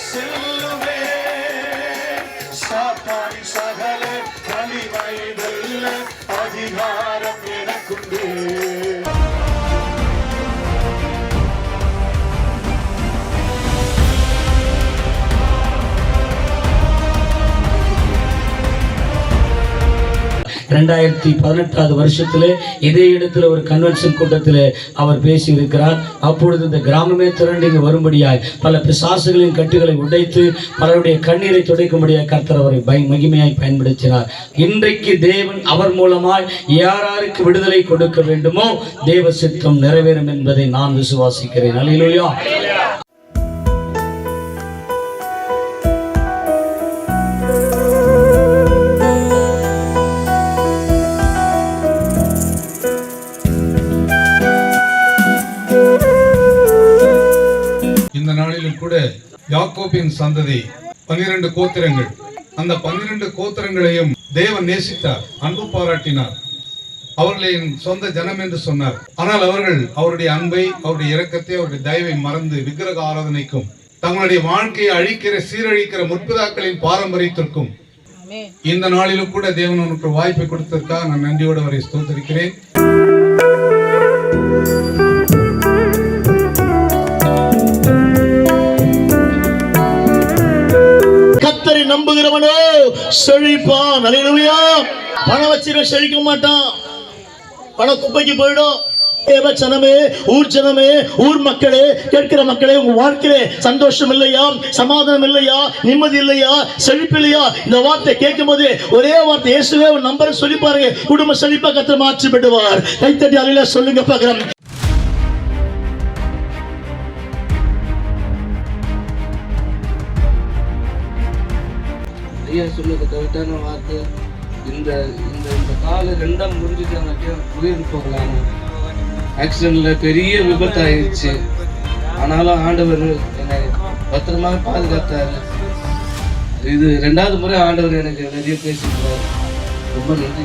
செல்லுவே சாத்தானி சகல வலிமை வெல்ல அதிகாரம் எனக்குண்டு. 2018 வருஷத்திலே இதே இடத்துல ஒரு கன்வென்ஷன் கூட்டத்தில் அவர் பேசியிருக்கிறார். அப்பொழுது இந்த கிராமமே திரண்டு இங்கு வரும்படியாய் பல பிசாசுகளின் கட்டுகளை உடைத்து பலருடைய கண்ணீரை துடைக்கும்படியாய் கர்த்தர் அவரை மகிமையாய் பயன்படுத்தினார். இன்றைக்கு தேவன் அவர் மூலமாய் யாராருக்கு விடுதலை கொடுக்க வேண்டுமோ தேவ சித்தம் நிறைவேறும் என்பதை நான் விசுவாசிக்கிறேன். அல்லேலூயா. கூட யாக்கோபின் சந்ததி 12 கோத்திரங்கள், அந்த 12 கோத்திரங்களையும் தேவன் நேசித்தார், அன்பு பாராட்டினார், அவர்களின் சொந்த ஜனம் என்று சொன்னார். ஆனால் அவர்கள் அவருடைய அன்பை, அவருடைய இரக்கத்தை, அவருடைய தயவை மறந்து விக்கிரக ஆராதனைக்கும் தங்களுடைய வாழ்க்கையை அழிக்கிற சீரழிக்கிற முற்பிதாக்களின் பாரம்பரியத்திற்கும் இந்த நாளிலும் கூட தேவன் உனக்கு வாய்ப்பை கொடுத்திருக்கார். நான் நன்றியோடு அவரை ஸ்தோத்திரிக்கிறேன். நம்புகிறவனோ செழிப்பான். அல்லேலூயா. பணம் வச்சிருக்க செழிக்க மாட்டான், பணம் குப்பைக்கு போயிடும். ஜனமே, ஊர் ஜனமே, ஊர் மக்களே, கேட்கிற மக்களே, உங்க வாழ்க்கையிலே சந்தோஷம் இல்லையா, சமாதானம் இல்லையா, நிம்மதி இல்லையா, செழிப்பு இல்லையா? இந்த வார்த்தை கேட்கும் போது ஒரே வார்த்தை, இயேசுவே ஒரு நம்பரை சொல்லி பாருங்க, குடும்ப செழிப்பா கர்த்தர் மாற்றி விடுவார். கைத்தட்டி அல்லேலூயா சொல்லுங்க பார்க்கிறோம். சொன்னது கரெக்டான வார்த்தை. இந்த கால ரெண்டாம் முடிஞ்சுட்டாங்க, உயிர் போகலாம். ஆக்சிடென்ட்ல பெரிய விபத்து ஆயிடுச்சு. ஆனாலும் ஆண்டவர் என்னை பத்திரமாக பாதுகாத்தாரு. இது 2வது முறை ஆண்டவர் எனக்கு நிறைய பேசியிருக்காரு. ரொம்ப நன்றி.